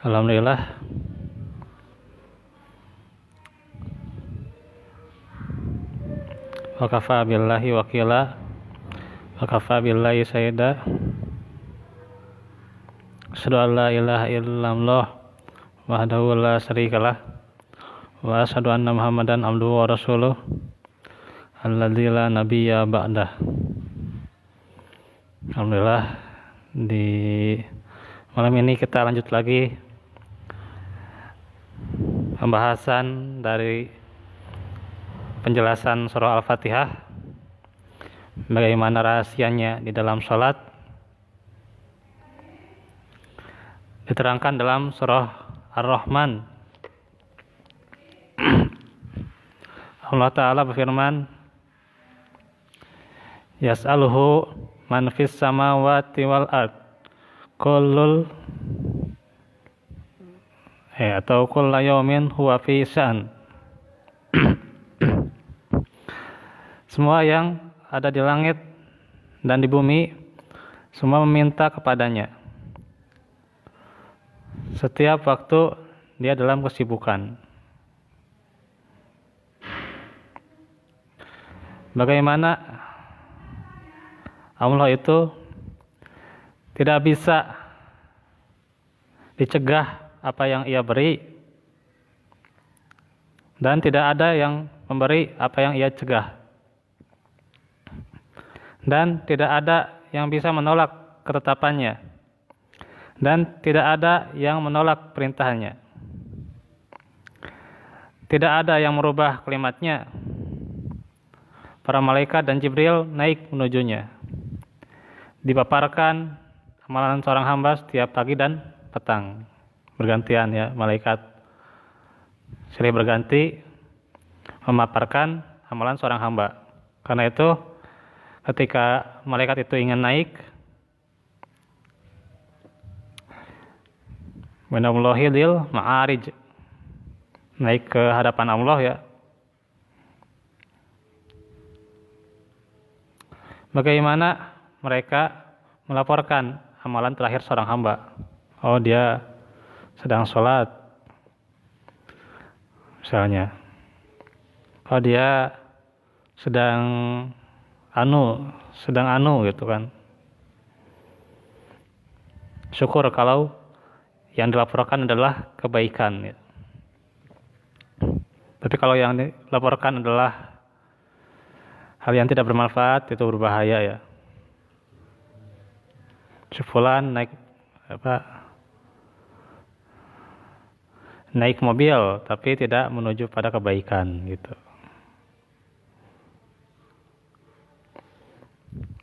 Alhamdulillah. Wa kafa billahi wakila. Wa kafa billahi sayyida. Asyhadu an la ilaha illallah wahdahu la syarikalah. Wa asyhadu anna Muhammadan abduhu wa rasuluh. Alladzi la nabiyya ba'dah. Alhamdulillah, di malam ini kita lanjut lagi pembahasan dari penjelasan surah Al-Fatihah, bagaimana rahasianya di dalam sholat, diterangkan dalam surah Ar-Rahman. Allah Ta'ala berfirman, Yas'aluhu man fis samawati wal ard kullul atau kulla yaumin huwa fi sya'n. Semua yang ada di langit dan di bumi semua meminta kepadanya. Setiap waktu dia dalam kesibukan. Bagaimana Allah itu tidak bisa dicegah apa yang ia beri, dan tidak ada yang memberi apa yang ia cegah, dan tidak ada yang bisa menolak ketetapannya, dan tidak ada yang menolak perintahnya, tidak ada yang merubah kalimatnya. Para malaikat dan Jibril naik menujunya. Dipaparkan amalan seorang hamba setiap pagi dan petang. Bergantian ya, malaikat silih berganti memaparkan amalan seorang hamba. Karena itu ketika malaikat itu ingin naik minallahi lil ma'arij, naik ke hadapan Allah ya, bagaimana mereka melaporkan amalan terakhir seorang hamba. Oh, dia sedang sholat misalnya. Oh, dia sedang anu gitu kan. Syukur kalau yang dilaporkan adalah kebaikan ya. Tapi kalau yang dilaporkan adalah hal yang tidak bermanfaat, itu berbahaya ya. Si fulan naik mobil tapi tidak menuju pada kebaikan gitu.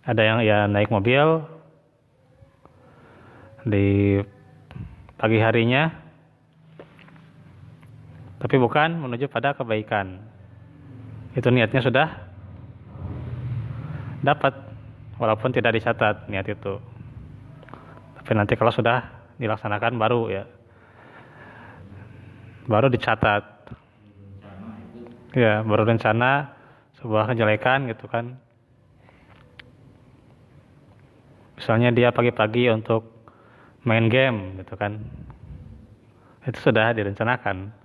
Ada yang ya naik mobil di pagi harinya tapi bukan menuju pada kebaikan. Itu niatnya sudah dapat walaupun tidak dicatat niat itu. Tapi nanti kalau sudah dilaksanakan baru ya, baru dicatat. Ya, baru rencana sebuah kejelekan gitu kan. Misalnya dia pagi-pagi untuk main game gitu kan. Itu sudah direncanakan.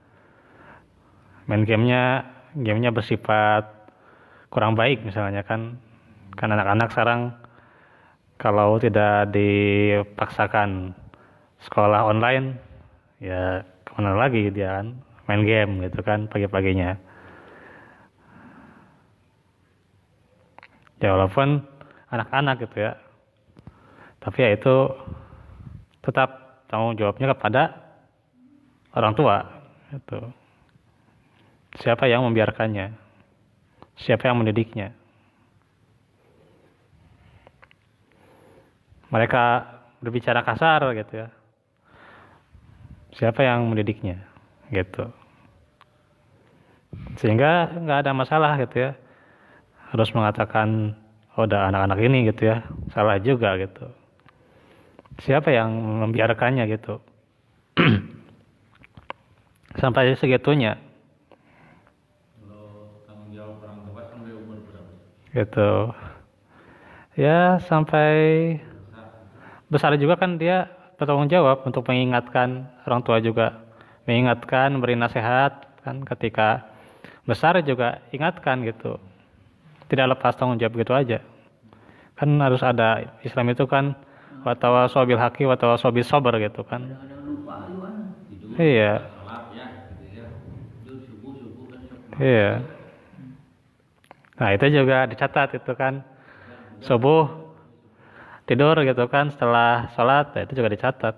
Main gamenya bersifat kurang baik misalnya kan. Kan anak-anak sekarang kalau tidak dipaksakan sekolah online, ya kemana lagi dia kan, main game gitu kan pagi-paginya. Ya walaupun anak-anak gitu ya, tapi ya itu tetap tanggung jawabnya kepada orang tua gitu. Siapa yang membiarkannya? Siapa yang mendidiknya? Mereka berbicara kasar gitu ya. Siapa yang mendidiknya gitu. Sehingga nggak ada masalah gitu ya. Harus mengatakan oh udah anak-anak ini gitu ya. Salah juga gitu. Siapa yang membiarkannya gitu. Sampai segitunya. Kalau tanggung jawab orang tua sampai umur berapa? Gitu. Ya sampai besar juga kan dia bertanggung jawab untuk mengingatkan orang tua juga, mengingatkan, beri nasihat kan, ketika besar juga ingatkan gitu, tidak lepas tanggung jawab gitu aja kan. Harus ada, Islam itu kan watawasaw bil haqi watawasaw bis sabr gitu kan. Kadang-kadang lupa juga. Tidur, Iya, sholat ya, gitu ya. Tidur subuh kan sok. iya. Nah itu juga dicatat itu kan, subuh tidur gitu kan setelah sholat, ya, itu juga dicatat,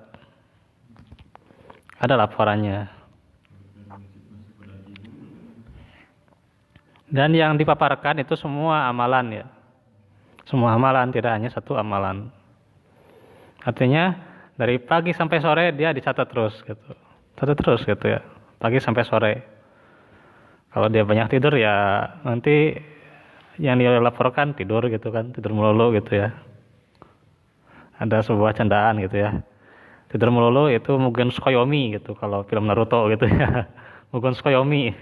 ada laporannya. Dan yang dipaparkan itu semua amalan ya, semua amalan, tidak hanya satu amalan. Artinya dari pagi sampai sore dia dicatat terus gitu, catat terus gitu ya, pagi sampai sore. Kalau dia banyak tidur ya nanti yang dia laporkan tidur gitu kan, tidur melulu gitu ya. Ada sebuah candaan gitu ya, tidur melulu itu Mugen Tsukuyomi gitu kalau film Naruto gitu ya. Mugen Tsukuyomi.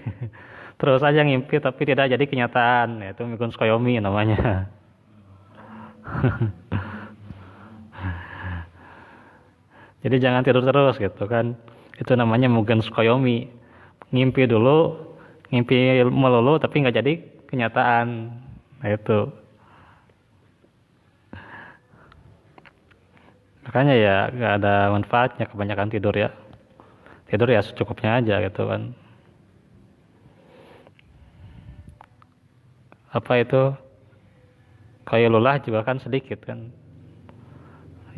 Terus aja ngimpi tapi tidak jadi kenyataan, ya, itu Mugen Tsukuyomi namanya. Jadi jangan tidur terus gitu kan, itu namanya Mugen Tsukuyomi. Ngimpi dulu, ngimpi melulu tapi nggak jadi kenyataan. Nah itu makanya ya nggak ada manfaatnya kebanyakan tidur ya. Tidur ya secukupnya aja gitu kan. Apa itu, kayak lelah juga kan sedikit kan.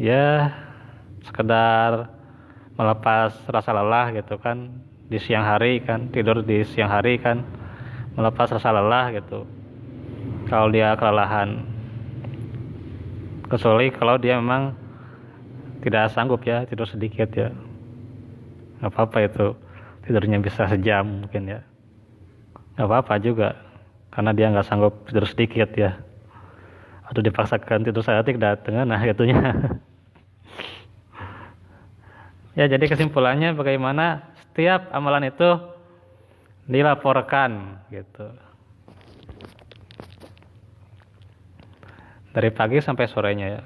Ya sekedar melepas rasa lelah gitu kan di siang hari kan, tidur di siang hari kan melepas rasa lelah gitu. Kalau dia kelelahan, kecuali kalau dia memang tidak sanggup ya tidur sedikit ya, nggak apa-apa itu, tidurnya bisa sejam mungkin ya, nggak apa-apa juga, karena dia nggak sanggup tidur sedikit ya, atau dipaksakan tidur sedetik datang, nah gitunya. Ya jadi kesimpulannya bagaimana setiap amalan itu dilaporkan gitu, dari pagi sampai sorenya ya.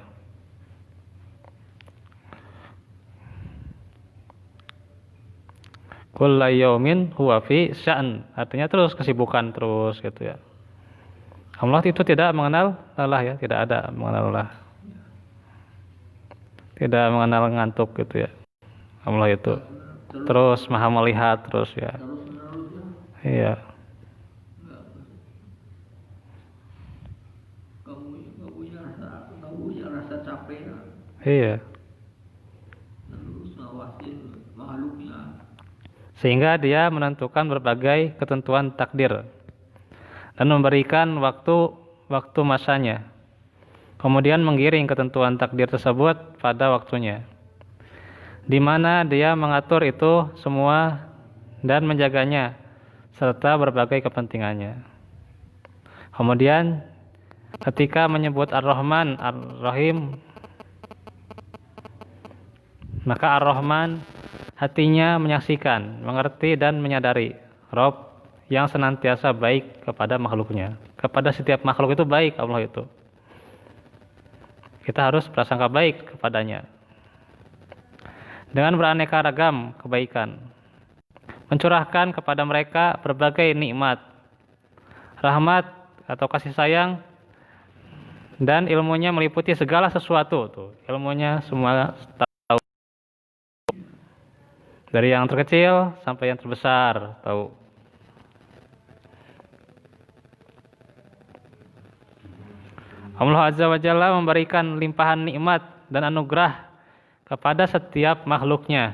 Kulla yaumin huwa fi sya'n, artinya terus kesibukan terus gitu ya. Allah itu tidak mengenal lelah ya, tidak ada mengenal lelah, tidak mengenal ngantuk gitu ya. Allah itu terus maha melihat terus ya. Terus-menerus ya. Iya. Nggak punya rasa capek ya. Iya. Terus ngawasin makhluknya. Sehingga dia menentukan berbagai ketentuan takdir dan memberikan waktu masanya. Kemudian menggiring ketentuan takdir tersebut pada waktunya, di mana dia mengatur itu semua dan menjaganya serta berbagai kepentingannya. Kemudian ketika menyebut Ar-Rahman, Ar-Rahim, maka Ar-Rahman hatinya menyaksikan, mengerti dan menyadari Rob yang senantiasa baik kepada makhluknya. Kepada setiap makhluk itu baik Allah itu. Kita harus prasangka baik kepadanya dengan beraneka ragam kebaikan, mencurahkan kepada mereka berbagai nikmat, rahmat atau kasih sayang, dan ilmunya meliputi segala sesuatu tuh. Ilmunya semua tahu, dari yang terkecil sampai yang terbesar tahu. Allah Azza wa Jalla memberikan limpahan nikmat dan anugerah kepada setiap makhluknya.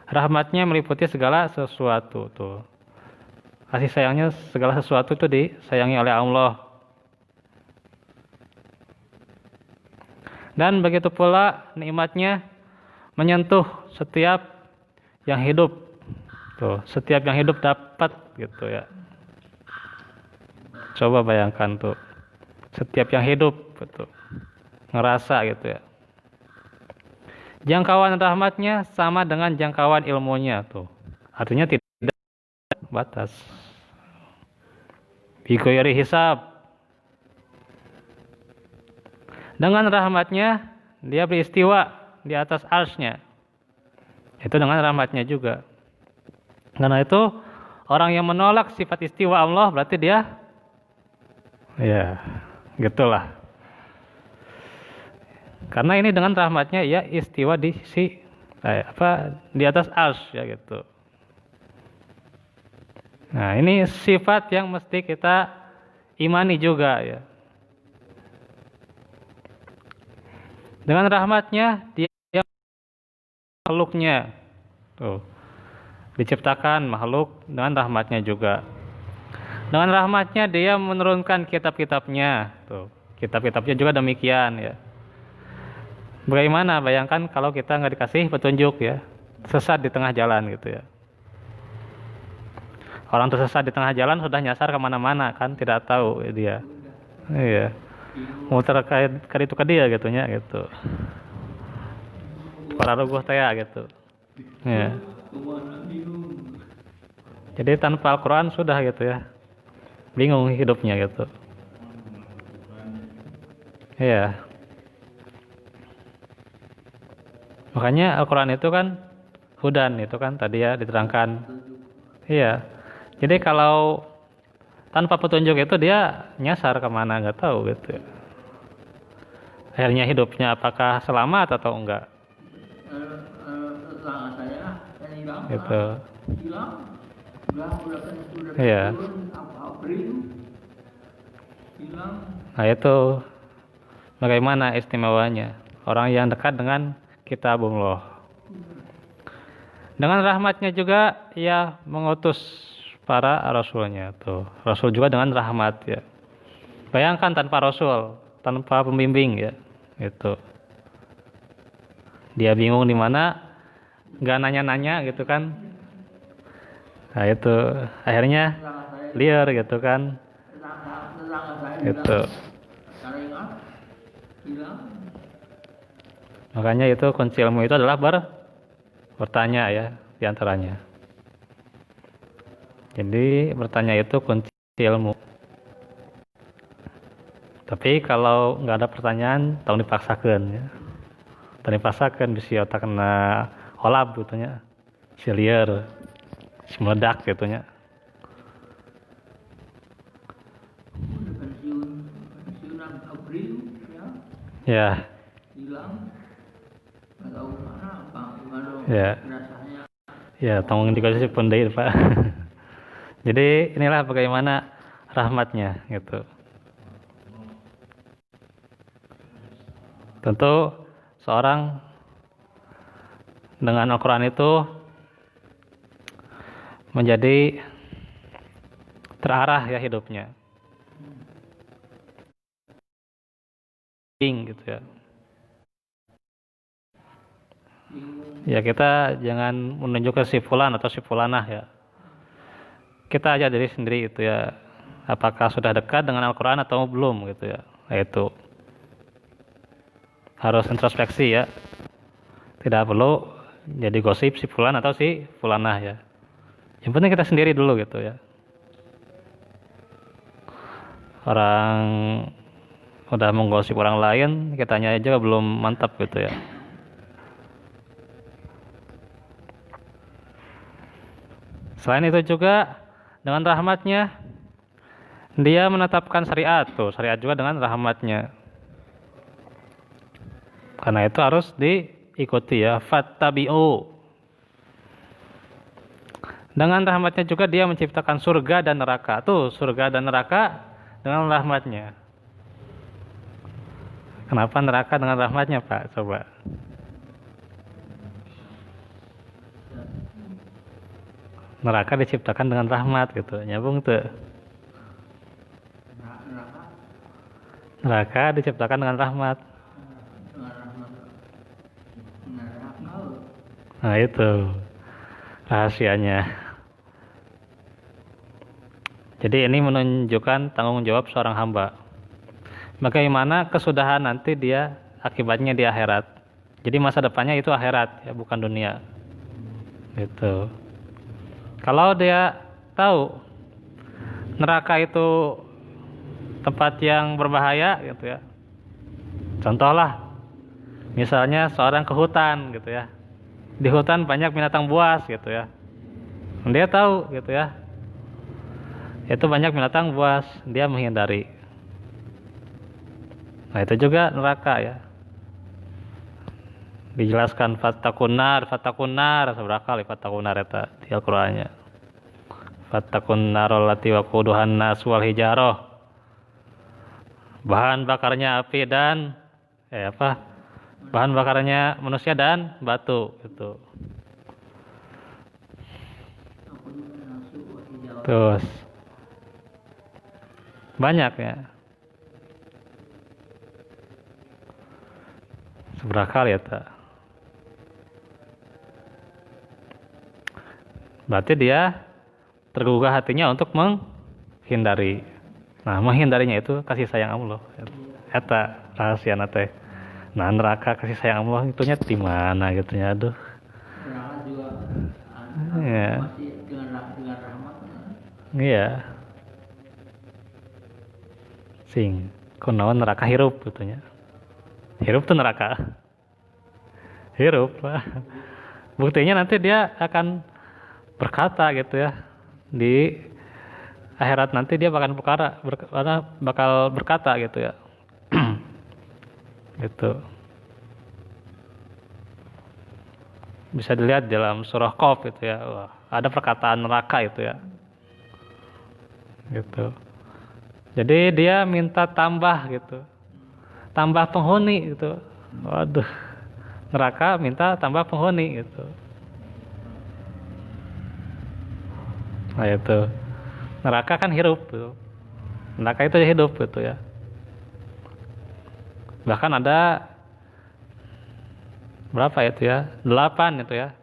Rahmatnya meliputi segala sesuatu tuh. Kasih sayangnya segala sesuatu itu disayangi oleh Allah. Dan begitu pula nikmatnya menyentuh setiap yang hidup. Tuh, setiap yang hidup dapat gitu ya. Coba bayangkan tuh. Setiap yang hidup gitu, ngerasa gitu ya. Jangkauan rahmatnya sama dengan jangkauan ilmunya tuh. Artinya tidak batas. Bighairi hisab. Dengan rahmatnya dia beristiwa di atas arsy-Nya. Itu dengan rahmatnya juga. Karena itu orang yang menolak sifat istiwa Allah berarti dia ya gitulah. Karena ini dengan rahmatnya ya istiwa di di atas arsy ya gitu. Nah, ini sifat yang mesti kita imani juga ya. Dengan rahmatnya dia makhluknya tuh diciptakan makhluk dengan rahmatnya juga. Dengan rahmatnya dia menurunkan kitab-kitabnya tuh. Kitab-kitabnya juga demikian ya. Bagaimana bayangkan kalau kita nggak dikasih petunjuk ya, sesat di tengah jalan gitu ya. Orang tersesat di tengah jalan sudah nyasar kemana-mana kan, tidak tahu dia. Iya. Muter ke itu ke dia gitunya gitu. Para ruguh teh gitu. Ya. Jadi tanpa Al-Quran sudah gitu ya. Bingung hidupnya gitu. Iya. Makanya Al-Quran itu kan hudan itu kan tadi ya diterangkan. Iya. Jadi kalau tanpa petunjuk itu dia nyasar kemana nggak tahu gitu. Akhirnya hidupnya apakah selamat atau enggak? Gitu. Iya. Nah itu bagaimana istimewanya orang yang dekat dengan Kitabullah. Dengan rahmatnya juga ia mengutus para rasulnya tuh. Rasul juga dengan rahmat ya. Bayangkan tanpa rasul, tanpa pembimbing ya. Itu. Dia bingung di mana, enggak nanya-nanya gitu kan. Nah itu akhirnya liar gitu kan. Itu. Makanya itu kunci ilmu itu adalah bertanya ya diantaranya. Jadi bertanya itu kunci ilmu. Tapi kalau nggak ada pertanyaan, tong dipaksakan ya. Tong dipaksakan bisa otak kena olap gitunya, si liar, si meledak gitunya. Ya. Ya. Ya, tong dikasih pendai Pak. Jadi inilah bagaimana rahmatnya gitu. Tentu seorang dengan Al-Quran itu menjadi terarah ya hidupnya. Gitu ya. Ya kita jangan menunjuk ke si fulan atau si fulanah ya. Kita aja diri sendiri itu ya. Apakah sudah dekat dengan Al-Quran atau belum gitu ya. Nah, itu harus introspeksi ya. Tidak perlu jadi gosip si fulan atau si fulanah ya. Yang penting kita sendiri dulu gitu ya. Orang udah menggosip orang lain, kitanya aja belum mantap gitu ya. Selain itu juga dengan rahmatnya dia menetapkan syariat tuh, syariat juga dengan rahmatnya. Karena itu harus diikuti ya, fattabi'u. Dengan rahmatnya juga dia menciptakan surga dan neraka. Tuh, surga dan neraka dengan rahmatnya. Kenapa neraka dengan rahmatnya, Pak? Coba. Neraka diciptakan dengan rahmat gitu. Nyambung tuh. Neraka diciptakan dengan rahmat. Nah itu rahasianya. Jadi ini menunjukkan tanggung jawab seorang hamba. Bagaimana kesudahan nanti dia akibatnya di akhirat. Jadi masa depannya itu akhirat ya, bukan dunia. Gitu. Kalau dia tahu neraka itu tempat yang berbahaya gitu ya. Contohlah Misalnya seorang ke hutan gitu ya. Di hutan banyak binatang buas gitu ya. Dia tahu gitu ya. Itu banyak binatang buas, dia menghindari. Nah, itu juga neraka ya. Dijelaskan fatakunar seberapa kali fatakunar eta di Al-Qur'annya. Fatakun narol lati waquduhan nas wal hijaroh. Bahan bakarnya api dan bahan bakarnya manusia dan batu gitu. Terus banyak ya. Seberapa kali ya tak? Berarti dia tergugah hatinya untuk menghindari. Nah, menghindarinya itu kasih sayang Allah. Eta rahasia nate. Nah, neraka kasih sayang Allah itunya di mana gitu ya, aduh. Neraka juga Iya. masih dengan rahmat. Iya. Sing kunaon neraka hirup gitu nya. Hirup tuh neraka. Hirup lah. Buktinya nanti dia akan berkata gitu ya. Di akhirat nanti dia bakal berkata gitu ya. Gitu. Bisa dilihat dalam surah Qaf itu ya. Wah, ada perkataan neraka itu ya. Gitu. Jadi dia minta tambah gitu. Tambah penghuni gitu. Waduh. Neraka minta tambah penghuni gitu. Nah itu. Neraka kan hidup gitu. Neraka itu hidup gitu ya. Bahkan ada berapa itu ya? 8 itu ya.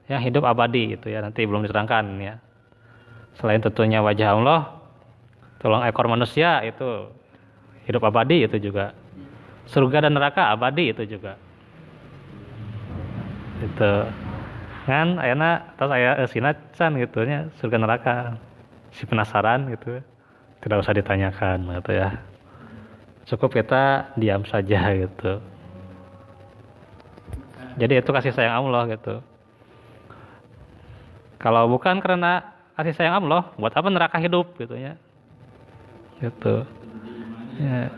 Yang hidup abadi gitu ya. Nanti belum diterangkan ya. Selain tentunya wajah Allah, tulang ekor manusia itu hidup abadi itu juga. Surga dan neraka abadi itu juga. Itu. Kan ayana tos aya eusina can gitu nya surga neraka. Si penasaran gitu. Tidak usah ditanyakan gitu ya. Cukup kita diam saja gitu. Jadi itu kasih sayang Allah gitu. Kalau bukan karena kasih sayang Allah, buat apa neraka hidup gitu ya. Gitu. Ya,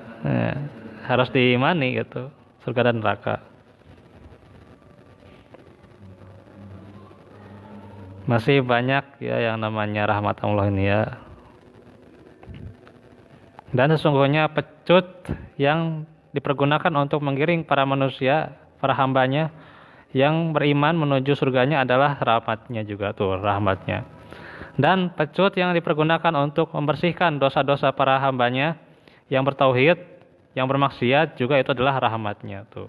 harus diimani gitu. Surga dan neraka. Masih banyak ya yang namanya rahmat Allah ini ya. Dan sesungguhnya pecut yang dipergunakan untuk menggiring para manusia, para hambanya yang beriman menuju surganya adalah rahmatnya juga tuh, rahmatnya. Dan pecut yang dipergunakan untuk membersihkan dosa-dosa para hambanya yang bertauhid, yang bermaksiat juga itu adalah rahmatnya tuh.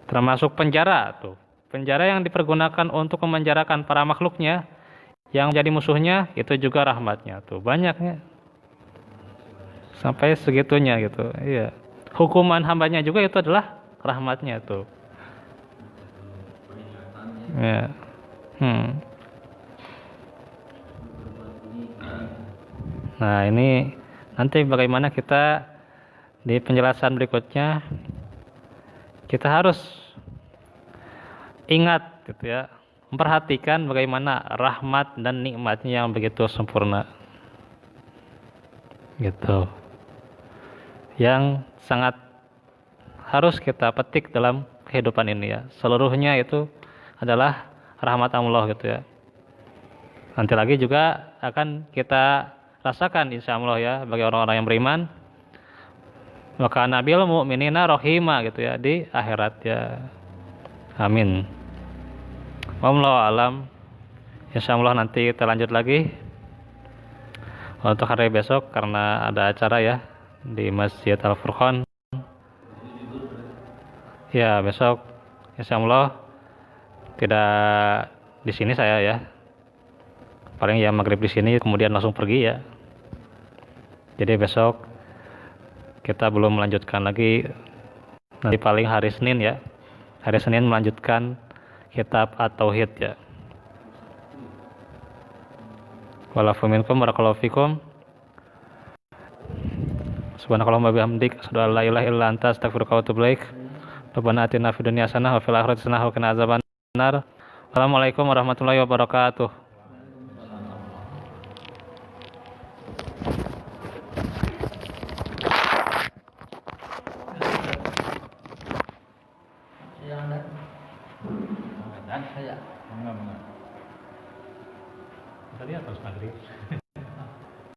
Termasuk penjara tuh. Penjara yang dipergunakan untuk memenjarakan para makhluknya yang jadi musuhnya itu juga rahmatnya tuh. Banyaknya. Sampai segitunya gitu. Iya. Hukuman hambanya juga itu adalah rahmatnya tuh. Ya. Nah, ini nanti bagaimana kita di penjelasan berikutnya kita harus ingat gitu ya, memperhatikan bagaimana rahmat dan nikmatnya yang begitu sempurna. Gitu. Yang sangat harus kita petik dalam kehidupan ini ya. Seluruhnya itu adalah rahmat Allah gitu ya. Nanti lagi juga akan kita rasakan insyaallah ya bagi orang-orang yang beriman. Maka nabil mu'minina rahima gitu ya di akhirat ya. Amin. Wallahu alam. Insyaallah nanti kita lanjut lagi untuk hari besok karena ada acara ya di Masjid Al-Furqan. Ya, besok insyaallah tidak di sini saya ya. Paling ya maghrib di sini kemudian langsung pergi ya. Jadi besok kita belum melanjutkan lagi, nanti paling hari Senin ya. Hari Senin melanjutkan kitab At-Tauhid ya. Walafu minkum barakallahu fikum. Subhanakallahumma bihamdik asyhadu an la ilaha illa anta astaghfiruka wa atubu ilaik. Rabbana atina fid dunya hasanah wa fil akhirati hasanah wa qina adzabannar. Assalamualaikum warahmatullahi wabarakatuh. Yang ada. Dan Saya. Tadi atas maghrib.